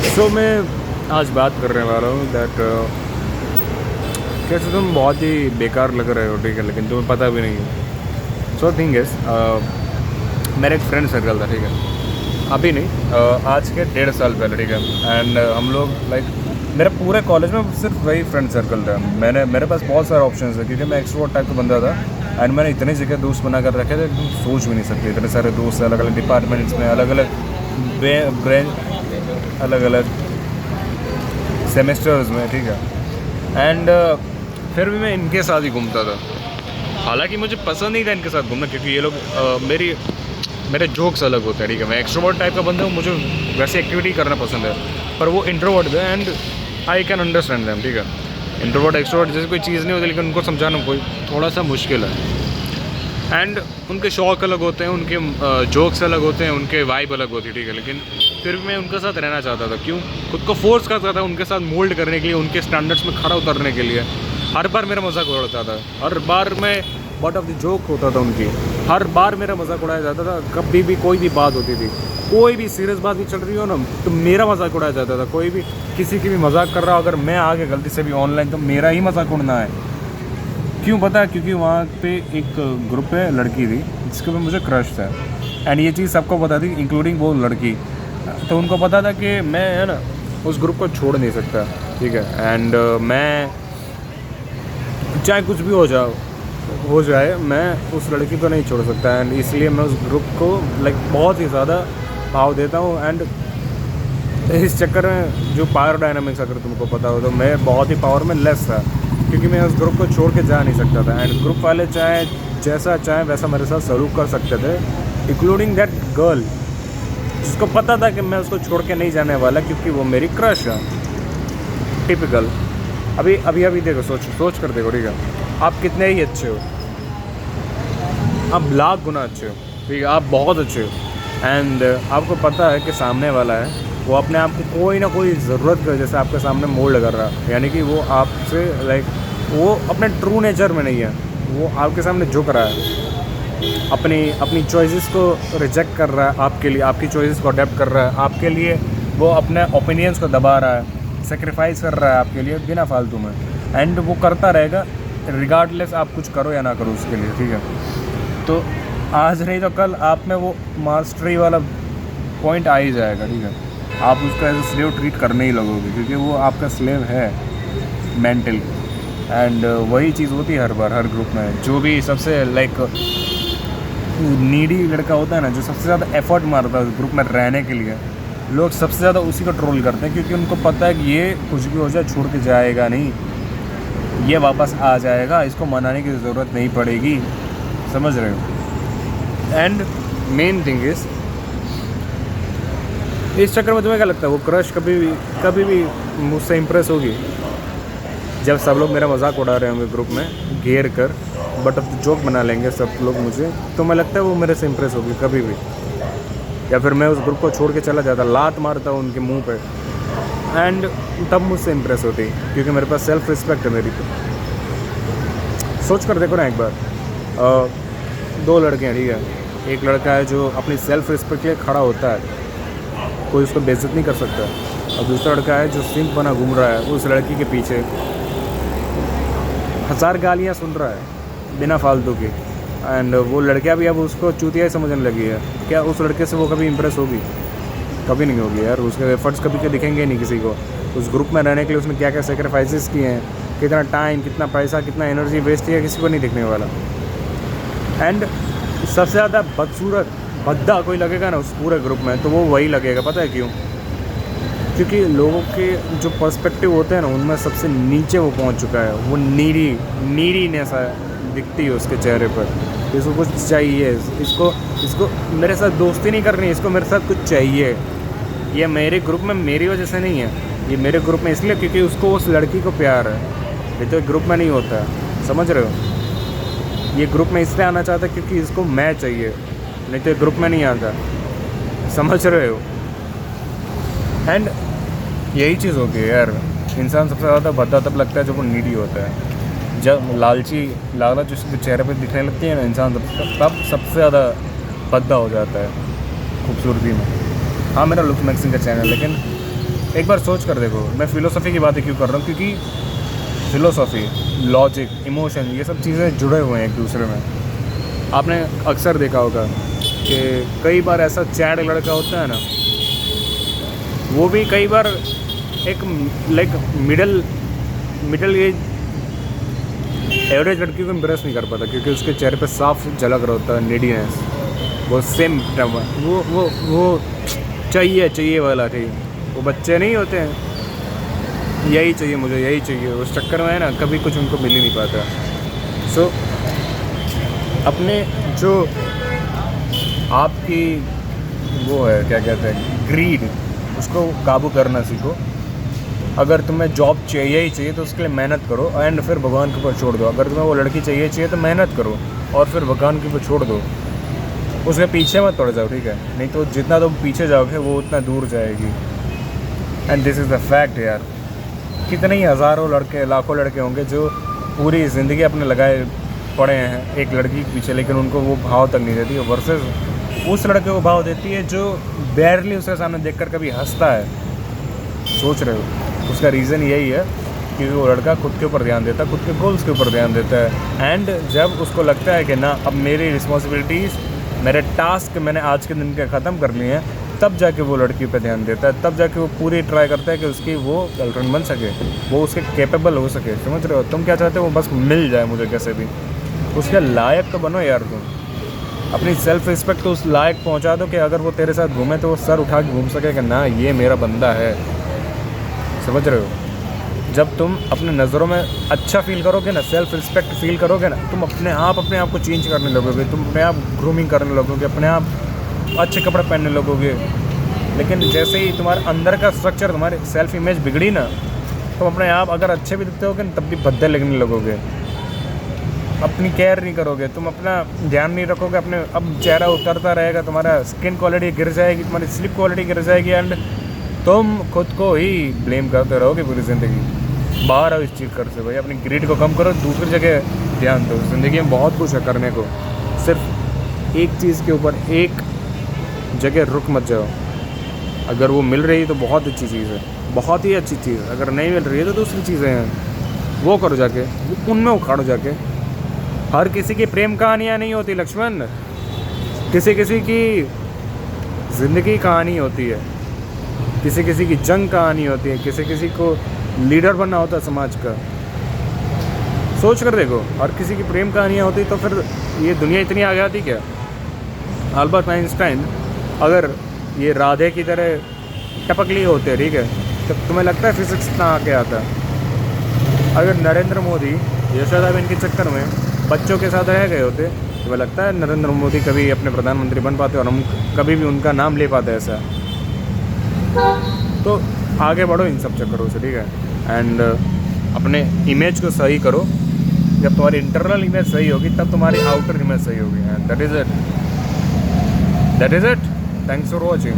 सो मैं आज बात करने वाला हूँ दैट कैसे तुम बहुत ही बेकार लग रहे हो, ठीक है, लेकिन तुम्हें पता भी नहीं है। सो थिंग इज मेरा एक फ्रेंड सर्कल था, ठीक है, अभी नहीं, आज के 1.5 साल पहले, ठीक है। एंड हम लोग लाइक मेरे पूरे कॉलेज में सिर्फ वही फ्रेंड सर्कल था। मेरे पास बहुत सारे ऑप्शन है क्योंकि मैं एक्सट्रोवर्ट टाइप का बंदा था। एंड मैंने इतनी जगह दोस्त बना कर रखे थे, तुम सोच भी नहीं सकते। इतने सारे दोस्त अलग अलग डिपार्टमेंट्स में, अलग अलग ब्रांच, अलग अलग सेमेस्टर्स में, ठीक है। एंड फिर भी मैं इनके साथ ही घूमता था। हालांकि मुझे पसंद नहीं था इनके साथ घूमना क्योंकि ये लोग मेरे जोक्स अलग होते हैं, ठीक है। मैं एक्सट्रोवर्ट टाइप का बंदा हूँ, मुझे वैसे एक्टिविटी करना पसंद है, पर वो इंट्रोवर्ट है and I can understand them, ठीक है। इंट्रोवर्ट एक्सट्रोवर्ट जैसे कोई चीज़ नहीं होती, लेकिन उनको समझाना कोई थोड़ा सा मुश्किल है। एंड उनके शौक़ अलग होते हैं, उनके जोक्स अलग होते हैं, उनके वाइब अलग होती है, ठीक है। लेकिन फिर भी मैं उनके साथ रहना चाहता था। क्यों? खुद को फोर्स करता था उनके साथ मोल्ड करने के लिए, उनके स्टैंडर्ड्स में खड़ा उतरने के लिए। हर बार मेरा मजाक उड़ाता था, हर बार मैं बट ऑफ द जोक होता था उनकी, हर बार मेरा मजाक उड़ाया जाता था। कभी भी कोई भी बात होती थी, कोई भी सीरियस बात भी चल रही हो ना, तो मेरा मजाक उड़ाया जाता था। कोई भी किसी की भी मजाक कर रहा हो, अगर मैं आगे गलती से भी ऑनलाइन, तो मेरा ही मजाक उड़ना है। क्यों पता है? क्योंकि वहाँ पे एक ग्रुप है, लड़की थी जिसके ऊपर मुझे क्रश था। एंड ये चीज़ सबको पता थी, इंक्लूडिंग वो लड़की। तो उनको पता था कि मैं है ना उस ग्रुप को छोड़ नहीं सकता, ठीक है। एंड मैं चाहे कुछ भी हो जाए, मैं उस लड़की को नहीं छोड़ सकता। एंड इसलिए मैं उस ग्रुप को लाइक बहुत ही ज़्यादा भाव देता हूँ। एंड इस चक्कर में जो पावर डायनामिक्स, अगर तुमको पता हो, तो मैं बहुत ही पावर में लेस था क्योंकि मैं उस ग्रुप को छोड़ के जा नहीं सकता था। एंड ग्रुप वाले चाहे जैसा चाहे वैसा मेरे साथ सलूक कर सकते थे, इंक्लूडिंग दैट गर्ल जिसको पता था कि मैं उसको छोड़ के नहीं जाने वाला क्योंकि वो मेरी क्रश है। टिपिकल। अभी देखो, सोच कर देखो, ठीक है। आप कितने ही अच्छे हो, आप लाख गुना अच्छे हो, ठीक है, आप बहुत अच्छे हो। एंड आपको पता है कि सामने वाला है वो अपने आप को कोई ना कोई ज़रूरत की वजह से आपके सामने मोल्ड कर रहा है, यानी कि वो आपसे लाइक वो अपने ट्रू नेचर में नहीं है, वो आपके सामने झुक रहा है, अपनी चॉइसेस को रिजेक्ट कर रहा है आपके लिए, आपकी चॉइसेस को अडेप्ट कर रहा है आपके लिए, वो अपने ओपिनियंस को दबा रहा है, सेक्रीफाइस कर रहा है आपके लिए बिना फालतू में। एंड वो करता रहेगा रिगार्डलेस आप कुछ करो या ना करो उसके लिए, ठीक है। तो आज नहीं तो कल आप में वो मास्टरी वाला पॉइंट आ ही जाएगा, ठीक है। आप उसका एज ए स्लेव ट्रीट करने ही लगोगे क्योंकि वो आपका स्लेव है मेंटली। एंड वही चीज़ होती है हर बार, हर ग्रुप में। जो भी सबसे लाइक नीडी लड़का होता है ना, जो सबसे ज़्यादा एफर्ट मारता है ग्रुप में रहने के लिए, लोग सबसे ज़्यादा उसी को ट्रोल करते हैं क्योंकि उनको पता है कि ये कुछ भी हो जाए छोड़ के जाएगा नहीं, ये वापस आ जाएगा, इसको मनाने की ज़रूरत नहीं पड़ेगी। समझ रहे हो? एंड मेन थिंग इज़, इस चक्कर में तुम्हें क्या लगता है वो क्रश कभी भी मुझसे इम्प्रेस होगी? जब सब लोग मेरा मजाक उड़ा रहे होंगे ग्रुप में घेर कर, बट अब जोक बना लेंगे सब लोग मुझे, तो मैं लगता है वो मेरे से इम्प्रेस होगी कभी भी? या फिर मैं उस ग्रुप को छोड़ के चला जाता, लात मारता उनके मुंह पे, एंड तब मुझसे इम्प्रेस होती क्योंकि मेरे पास सेल्फ रिस्पेक्ट है मेरी। तो सोच कर देखो ना एक बार, दो लड़के हैं, ठीक है। एक लड़का है जो अपनी सेल्फ रिस्पेक्ट के लिए खड़ा होता है, कोई उसको बेइज्जत नहीं कर सकता, और दूसरा लड़का है जो सिंप बना घूम रहा है उस लड़की के पीछे, 1000 गालियाँ सुन रहा है बिना फालतू की। एंड वो लड़कियाँ भी अब उसको चूतिया ही समझने लगी है। क्या उस लड़के से वो कभी इम्प्रेस होगी? कभी नहीं होगी यार। उसके एफर्ट्स कभी क्या दिखेंगे नहीं किसी को। उस ग्रुप में रहने के लिए उसने क्या क्या सेक्रीफाइसेस किए हैं, कितना टाइम, कितना पैसा, कितना एनर्जी वेस्ट किया, किसी को नहीं दिखने वाला। एंड सबसे ज़्यादा बदसूरत भद्दा कोई लगेगा ना उस पूरे ग्रुप में, तो वो वही लगेगा। पता है क्यों? क्योंकि लोगों के जो पर्सपेक्टिव होते हैं ना, उनमें सबसे नीचे वो पहुंच चुका है। वो नीडीनेस दिखती है उसके चेहरे पर। इसको कुछ चाहिए, इसको मेरे साथ दोस्ती नहीं करनी, इसको मेरे साथ कुछ चाहिए। ये मेरे ग्रुप में मेरी वजह से नहीं है, ये मेरे ग्रुप में इसलिए क्योंकि उसको उस लड़की को प्यार है। ये तो ग्रुप में नहीं होता, समझ रहे हो? ये ग्रुप में इसलिए आना चाहता है क्योंकि इसको मैं चाहिए, नहीं तो ग्रुप में नहीं आता। समझ रहे हो? एंड यही चीज़ होती है यार। इंसान सबसे ज़्यादा भद्दा तब लगता है जब वो नीडी होता है। जब लालच उसके चेहरे पे दिखने लगती है ना इंसान, तब सबसे ज़्यादा भद्दा हो जाता है खूबसूरती में। हाँ, मेरा लुक मैक्सिंग का चैनल, लेकिन एक बार सोच कर देखो, मैं फ़िलोसफी की बातें क्यों कर रहा हूँ, क्योंकि फ़िलोसफी, लॉजिक, इमोशन, ये सब चीज़ें जुड़े हुए हैं एक दूसरे में। आपने अक्सर देखा होगा कि कई बार ऐसा चैड लड़का होता है ना, वो भी कई बार एक लाइक मिडल एज एवरेज लड़की को इम्प्रेस नहीं कर पाता, क्योंकि उसके चेहरे पे साफ झलक रहा होता है नीडीनेस। वो सेम टर्म, वो चाहिए वाला थी। वो बच्चे नहीं होते हैं, यही चाहिए मुझे, यही चाहिए, उस चक्कर में है ना कभी कुछ उनको मिल ही नहीं पाता। सो अपने जो आपकी वो है, क्या कहते हैं, ग्रीड, उसको काबू करना सीखो। अगर तुम्हें जॉब चाहिए ही चाहिए तो उसके लिए मेहनत करो एंड फिर भगवान के ऊपर छोड़ दो। अगर तुम्हें वो लड़की चाहिए तो मेहनत करो और फिर भगवान के ऊपर छोड़ दो, उसके पीछे मत पड़ जाओ, ठीक है? नहीं तो जितना तुम पीछे जाओगे वो उतना दूर जाएगी। And this is the fact यार। कितने ही हज़ारों लड़के, लाखों लड़के होंगे जो पूरी ज़िंदगी अपने लगाए पड़े हैं एक लड़की के पीछे, लेकिन उनको वो भाव तक नहीं देती। वर्सेस उस लड़के को भाव देती है जो बैरली उसके सामने देखकर कभी हंसता है। सोच रहे हो, उसका रीज़न यही है कि वो लड़का खुद के ऊपर ध्यान देता है, खुद के गोल्स के ऊपर ध्यान देता है। एंड जब उसको लगता है कि ना अब मेरी रिस्पॉन्सिबिलिटीज़, मेरे टास्क मैंने आज के दिन के ख़त्म कर लिए हैं, तब जाके वो लड़की पे ध्यान देता है, तब जाके वो पूरी ट्राई करता है कि उसकी वो गर्लफ्रेंड बन सके, वो उसके कैपेबल हो सके। समझ रहे हो? तुम क्या चाहते हो? वो बस मिल जाए मुझे कैसे भी, उसके लायक तो बनो यार। तुम अपनी सेल्फ रिस्पेक्ट तो उस लायक पहुंचा दो कि अगर वो तेरे साथ घूमे तो वो सर उठा के घूम सके कि ना ये मेरा बंदा है। समझ रहे हो? जब तुम अपने नज़रों में अच्छा फील करोगे ना, सेल्फ रिस्पेक्ट फील करोगे ना, तुम अपने आप को चेंज करने लगोगे, तुम अपने आप ग्रूमिंग करने लगोगे, अपने आप अच्छे कपड़े पहनने लगोगे। लेकिन जैसे ही तुम्हारे अंदर का स्ट्रक्चर, तुम्हारी सेल्फ इमेज बिगड़ी ना, तुम अपने आप अगर अच्छे भी दिखते होगे तब भी भद्दे लगने लगोगे। अपनी केयर नहीं करोगे, तुम अपना ध्यान नहीं रखोगे, अपने अब चेहरा उतरता रहेगा, तुम्हारा स्किन क्वालिटी गिर जाएगी, तुम्हारी स्लिप क्वालिटी गिर जाएगी एंड तुम खुद को ही ब्लेम करते रहोगे पूरी ज़िंदगी। बाहर आओ इस चीज़ कर से भाई, अपनी ग्रीड को कम करो, दूसरी जगह ध्यान दो। ज़िंदगी में बहुत कुछ है करने को, सिर्फ एक चीज़ के ऊपर एक जगह रुक मत जाओ। अगर वो मिल रही है तो बहुत अच्छी चीज़ है, बहुत ही अच्छी चीज़। अगर नहीं मिल रही है तो दूसरी चीज़ें हैं, वो करो जाके, उनमें उखाड़ो जाके। हर किसी की प्रेम कहानियाँ नहीं होती लक्ष्मण, किसी किसी की ज़िंदगी कहानी होती है, किसी किसी की जंग कहानी होती है, किसी किसी को लीडर बनना होता है समाज का। सोच कर देखो, हर किसी की प्रेम कहानियाँ होती तो फिर ये दुनिया इतनी आगे आती क्या? अल्बर्ट आइंस्टाइन अगर ये राधे की तरह टपक लिए होते, ठीक है, तो तुम्हें लगता है फिजिक्स इतना आगे आता? अगर नरेंद्र मोदी यशोदाबेन के चक्कर में बच्चों के साथ रह गए होते, तुम्हें लगता है नरेंद्र मोदी कभी अपने प्रधानमंत्री बन पाते और हम कभी भी उनका नाम ले पाते? ऐसा तो आगे बढ़ो इन सब चक्करों से, ठीक है? एंड अपने इमेज को सही करो। जब तुम्हारी इंटरनल इमेज सही होगी तब तुम्हारी आउटर इमेज सही होगी। And that is it. Thanks for watching.